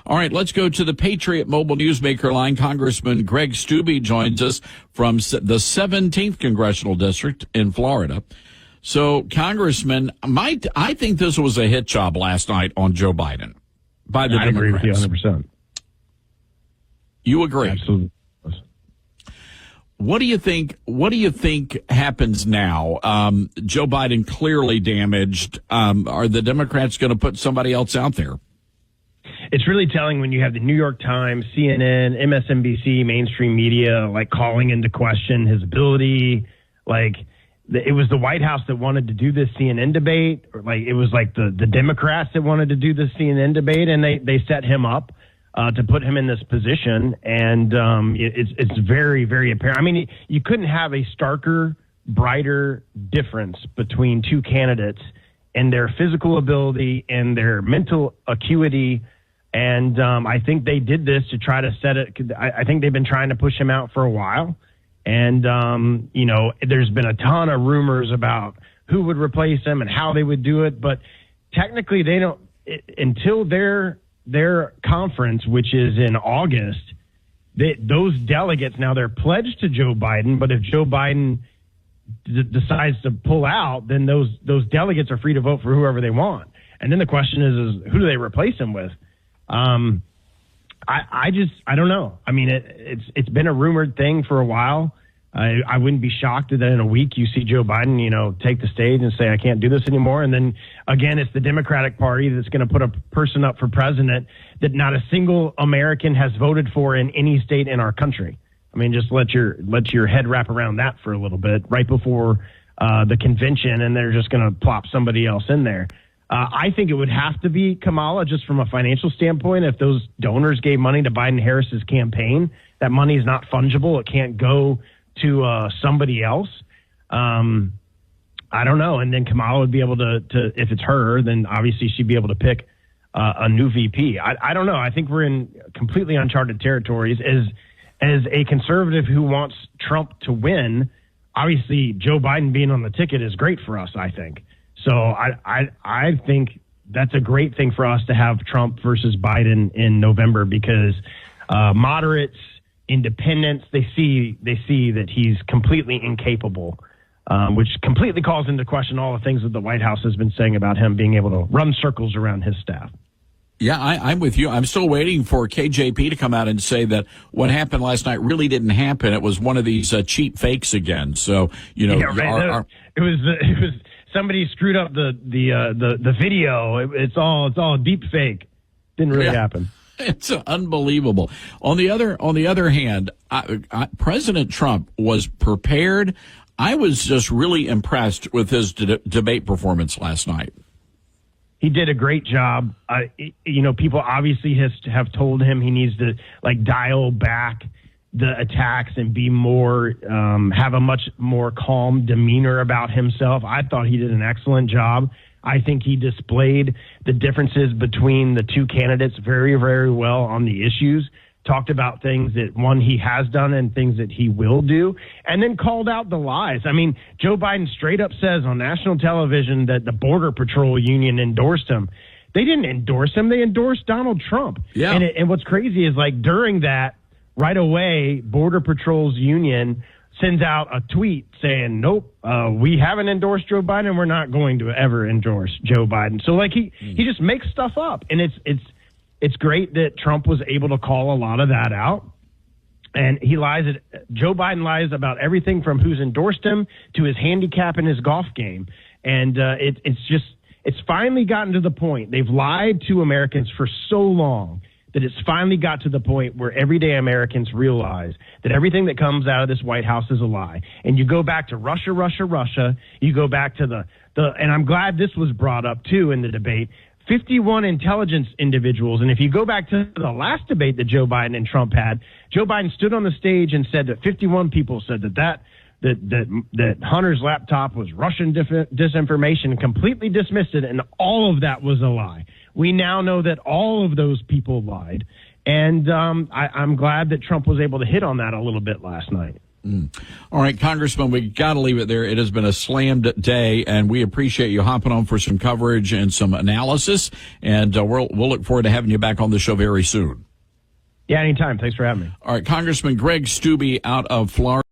All right, let's go to the Patriot Mobile Newsmaker line. Congressman Greg Steube joins us from the 17th Congressional District in Florida. So, Congressman, I think this was a hit job last night on Joe Biden by the Democrats. I agree with you 100%. You agree? Absolutely. What do you think happens now? Joe Biden clearly damaged. Are the Democrats going to put somebody else out there? It's really telling when you have the New York Times, CNN, MSNBC, mainstream media, like calling into question his ability. Like it was the White House that wanted to do this CNN debate, or like it was like the Democrats that wanted to do this CNN debate, and they set him up to put him in this position. And it's very, very apparent. I mean, you couldn't have a starker, brighter difference between two candidates and their physical ability and their mental acuity. And I think they did this to try to set it. I think they've been trying to push him out for a while. And, there's been a ton of rumors about who would replace him and how they would do it. But technically, they don't until their conference, which is in August. Those delegates now they're pledged to Joe Biden. But if Joe Biden decides to pull out, then those delegates are free to vote for whoever they want. And then the question is who do they replace him with? I don't know. I mean, it's been a rumored thing for a while. I wouldn't be shocked that in a week you see Joe Biden, take the stage and say, I can't do this anymore. And then again, it's the Democratic Party that's going to put a person up for president that not a single American has voted for in any state in our country. I mean, just let your head wrap around that for a little bit right before the convention, and they're just going to plop somebody else in there. I think it would have to be Kamala just from a financial standpoint. If those donors gave money to Biden-Harris's campaign, that money is not fungible. It can't go to somebody else. I don't know. And then Kamala would be able to, if it's her, then obviously she'd be able to pick a new VP. I don't know. I think we're in completely uncharted territories. As a conservative who wants Trump to win, obviously Joe Biden being on the ticket is great for us, I think. So I think that's a great thing for us to have Trump versus Biden in November because moderates, independents, they see that he's completely incapable, which completely calls into question all the things that the White House has been saying about him being able to run circles around his staff. Yeah, I'm with you. I'm still waiting for KJP to come out and say that what happened last night really didn't happen. It was one of these cheap fakes again. So, it was somebody screwed up the video. It's all a deep fake. Didn't really happen. It's unbelievable. On the other hand, President Trump was prepared. I was just really impressed with his debate performance last night. He did a great job. People obviously have told him he needs to dial back the attacks and be more, have a much more calm demeanor about himself. I thought he did an excellent job. I think he displayed the differences between the two candidates very, very well on the issues, talked about things that, one, he has done and things that he will do, and then called out the lies. I mean, Joe Biden straight up says on national television that the Border Patrol Union endorsed him. They didn't endorse him. They endorsed Donald Trump. Yeah. And what's crazy is during that, right away, Border Patrol's union sends out a tweet saying, nope, we haven't endorsed Joe Biden and we're not going to ever endorse Joe Biden. So he just makes stuff up. And it's great that Trump was able to call a lot of that out. And Joe Biden lies about everything from who's endorsed him to his handicap in his golf game. And it's finally gotten to the point. They've lied to Americans for so long that it's finally got to the point where everyday Americans realize that everything that comes out of this White House is a lie. And you go back to Russia. You go back to and I'm glad this was brought up too in the debate, 51 intelligence individuals. And if you go back to the last debate that Joe Biden and Trump had, Joe Biden stood on the stage and said that 51 people said that Hunter's laptop was Russian disinformation and completely dismissed it. And all of that was a lie. We now know that all of those people lied. And I'm glad that Trump was able to hit on that a little bit last night. All right, Congressman, we got to leave it there. It has been a slammed day, and we appreciate you hopping on for some coverage and some analysis. And we'll look forward to having you back on the show very soon. Yeah, anytime. Thanks for having me. All right, Congressman Greg Steube out of Florida.